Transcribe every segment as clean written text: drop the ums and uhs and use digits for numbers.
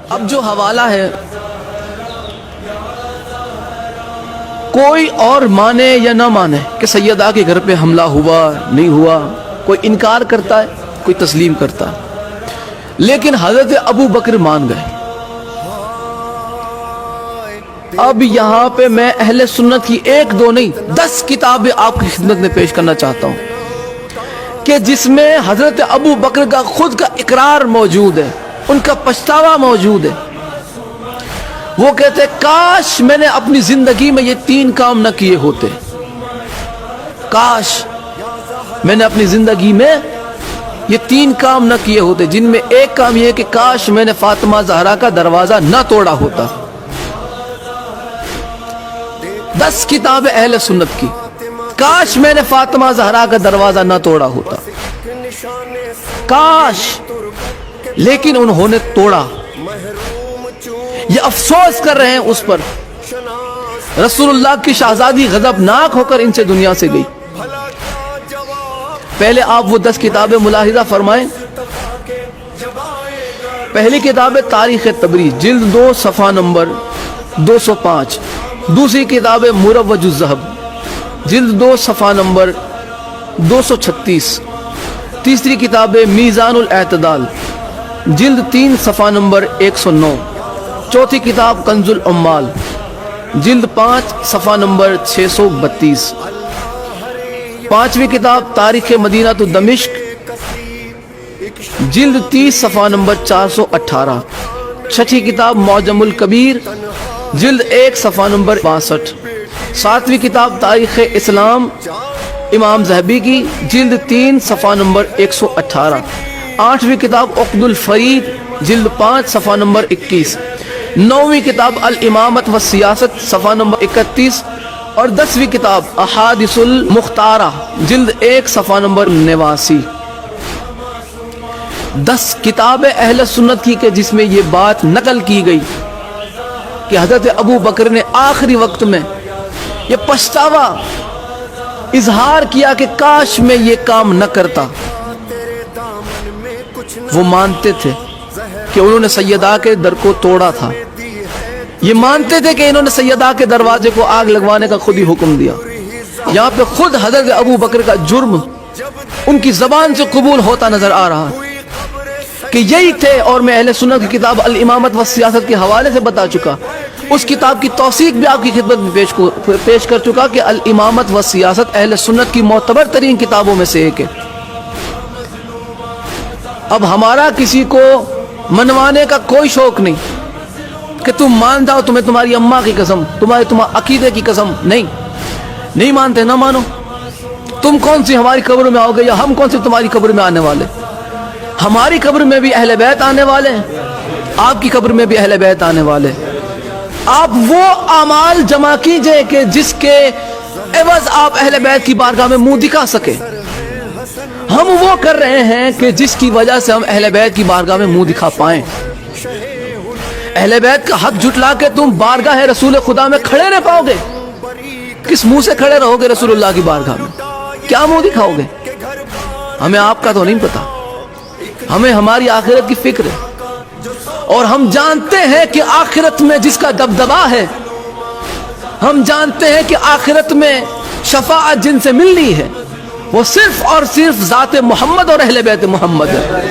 اب جو حوالہ ہے کوئی اور مانے یا نہ مانے کہ سیدہ کے گھر پہ حملہ ہوا نہیں ہوا، کوئی انکار کرتا ہے کوئی تسلیم کرتا ہے، لیکن حضرت ابو بکر مان گئے۔ اب یہاں پہ میں اہل سنت کی 1 2 نہیں 10 کتابیں آپ کی خدمت میں پیش کرنا چاہتا ہوں کہ جس میں حضرت ابو بکر کا خود کا اقرار موجود ہے، ان کا پچھتاوا موجود ہے۔ وہ کہتے ہیں کاش میں نے اپنی زندگی میں یہ 3 کام نہ کیے ہوتے، کاش میں نے اپنی زندگی میں یہ 3 کام نہ کیے ہوتے، جن میں ایک کام یہ ہے کہ کاش میں نے فاطمہ زہرا کا دروازہ نہ توڑا ہوتا۔ 10 کتابیں اہل سنت کی، کاش میں نے فاطمہ زہرا کا دروازہ نہ توڑا ہوتا، کاش، لیکن انہوں نے توڑا۔ یہ افسوس کر رہے ہیں اس پر۔ رسول اللہ کی شہزادی غضبناک ہو کر ان سے دنیا سے گئی۔ پہلے آپ وہ 10 کتابیں ملاحظہ فرمائیں۔ پہلی کتاب ہے تاریخ تبریز، جلد 2 صفحہ نمبر 205۔ دوسری کتاب ہے مروج الذہب، جلد 2 صفحہ نمبر 236۔ تیسری کتاب ہے میزان الاعتدال، جلد 3 صفحہ نمبر 109۔ چوتھی کتاب کنز العمال، جلد 5 صفحہ نمبر 632۔ پانچویں کتاب تاریخ مدینہ تو دمشق، جلد 30 صفحہ نمبر 418۔ چھٹی کتاب معجم الکبیر، جلد 1 صفحہ نمبر 62۔ ساتویں کتاب تاریخ اسلام امام ذہبی کی، جلد 3 صفحہ نمبر 118۔ آٹھویں کتاب عقد الفرید، جلد 5 صفحہ نمبر 21۔ نویں کتاب الامامت والسیاست، صفحہ نمبر 31۔ اور 10ویں کتاب احادیث المختارہ، جلد 1 صفحہ نمبر 89۔ 10 کتابیں اہل سنت کی کہ جس میں یہ بات نقل کی گئی کہ حضرت ابو بکر نے آخری وقت میں یہ پچھتاوا اظہار کیا کہ کاش میں یہ کام نہ کرتا۔ وہ مانتے تھے کہ انہوں نے سیدہ کے در کو توڑا تھا، یہ مانتے تھے کہ انہوں نے سیدہ کے دروازے کو آگ لگوانے کا خود ہی حکم دیا۔ یہاں پہ خود حضرت ابو بکر کا جرم ان کی زبان سے قبول ہوتا نظر آ رہا کہ یہی تھے، اور میں اہل سنت کی کتاب الامامت والسیاست کے حوالے سے بتا چکا، اس کتاب کی توثیق بھی آپ کی خدمت میں پیش کر چکا کہ الامامت والسیاست اہل سنت کی معتبر ترین کتابوں میں سے ایک ہے۔ اب ہمارا کسی کو منوانے کا کوئی شوق نہیں کہ تم مان جاؤ، تمہیں تمہاری اماں کی قسم، تمہارے عقیدے کی قسم، نہیں مانتے نہ مانو۔ تم کون سی ہماری قبر میں آؤ گے یا ہم کون سی تمہاری قبر میں آنے والے؟ ہماری قبر میں بھی اہل بیت آنے والے ہیں، آپ کی قبر میں بھی اہل بیت آنے والے۔ آپ وہ اعمال جمع کیجئے کہ جس کے عوض آپ اہل بیت کی بارگاہ میں منہ دکھا سکے۔ ہم وہ کر رہے ہیں کہ جس کی وجہ سے ہم اہل بیت کی بارگاہ میں منہ دکھا پائیں۔ اہل بیت کا حق جھٹلا کے تم بارگاہ رسول خدا میں کھڑے رہ پاؤ گے؟ کس منہ سے کھڑے رہو گے رسول اللہ کی بارگاہ میں؟ کیا منہ دکھاؤ گے؟ ہمیں آپ کا تو نہیں پتا، ہمیں ہماری آخرت کی فکر ہے، اور ہم جانتے ہیں کہ آخرت میں جس کا دبدبا ہے، ہم جانتے ہیں کہ آخرت میں شفاعت جن سے ملنی ہے وہ صرف اور صرف ذات محمد اور اہل بیت محمد ہے۔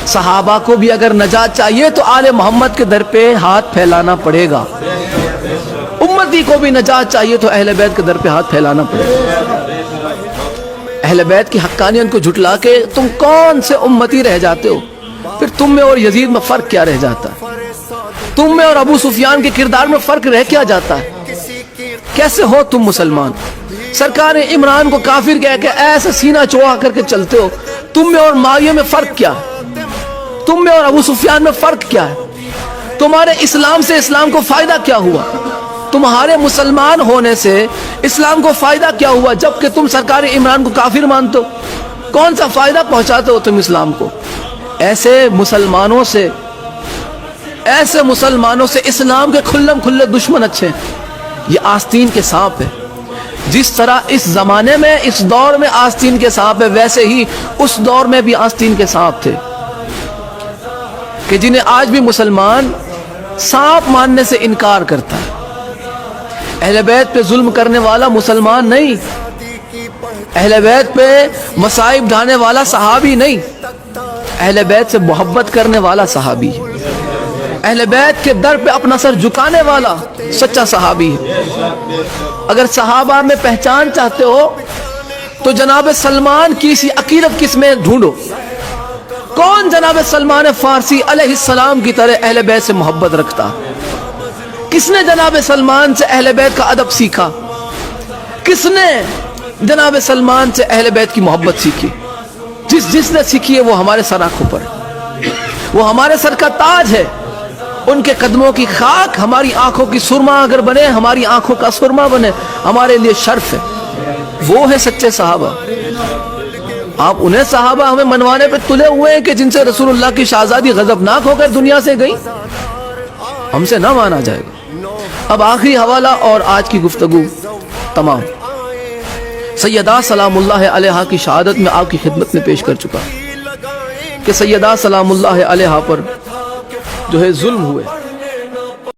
صحابہ کو بھی اگر نجات چاہیے تو آل محمد کے در پہ ہاتھ پھیلانا پڑے گا، امتی کو بھی نجات چاہیے تو اہل بیت کے در پہ ہاتھ پھیلانا پڑے گا۔ اہل بیت کی حقانیت کو جھٹلا کے تم کون سے امتی رہ جاتے ہو؟ پھر تم میں اور یزید میں فرق کیا رہ جاتا ہے؟ تم میں اور ابو سفیان کے کردار میں فرق رہ کیا جاتا ہے؟ کیسے ہو تم مسلمان؟ سرکار عمران کو کافر کہہ کے ایسے سینہ چوڑا کر کے چلتے ہو۔ تم میں اور معاویہ میں فرق کیا ہے؟ تم میں اور ابو سفیان میں فرق کیا ہے؟ تمہارے اسلام سے اسلام کو فائدہ کیا ہوا؟ تمہارے مسلمان ہونے سے اسلام کو فائدہ کیا ہوا جبکہ تم سرکار عمران کو کافر مانتے ہو؟ کون سا فائدہ پہنچاتے ہو تم اسلام کو؟ ایسے مسلمانوں سے اسلام کے کھلم کھلے دشمن اچھے ہیں۔ یہ آستین کے سانپ ہے۔ جس طرح اس زمانے میں اس دور میں آستین کے سانپ ہے، ویسے ہی اس دور میں بھی آستین کے سانپ تھے۔ کہ جنہیں آج بھی مسلمان سانپ ماننے سے انکار کرتا ہے. اہل بیت پہ ظلم کرنے والا مسلمان نہیں، اہل بیت پہ مصائب ڈھانے والا صحابی نہیں، اہل بیت سے محبت کرنے والا صحابی ہے، اہل بیت کے در پہ اپنا سر جھکانے والا سچا صحابی ہے. اگر صحابہ میں پہچان چاہتے ہو تو جناب سلمان کی سی عقیدت کس میں ڈھونڈو. کون جناب سلمان فارسی علیہ السلام کی طرح اہل بیت سے محبت رکھتا؟ کس نے جناب سلمان سے اہل بیت کا ادب سیکھا؟ کس نے جناب سلمان سے اہل بیت کی محبت سیکھی؟ جس نے سیکھی ہے وہ ہمارے سر آنکھوں پر، وہ ہمارے سر کا تاج ہے. ان کے قدموں کی خاک ہماری آنکھوں کی سرما اگر بنے، ہماری آنکھوں کا سرما بنے، ہمارے لیے شرف ہے. وہ ہے سچے صحابہ. آپ انہیں صحابہ ہمیں منوانے پہ تلے ہوئے ہیں کہ جن سے رسول اللہ کی شہزادی غضبناک ہو کر دنیا سے گئی. ہم سے نہ مانا جائے گا. اب آخری حوالہ اور آج کی گفتگو تمام سیدہ سلام اللہ علیہا کی شہادت میں آپ کی خدمت میں پیش کر چکا کہ سیدہ سلام اللہ علیہا پر جو ہے ظلم ہوئے.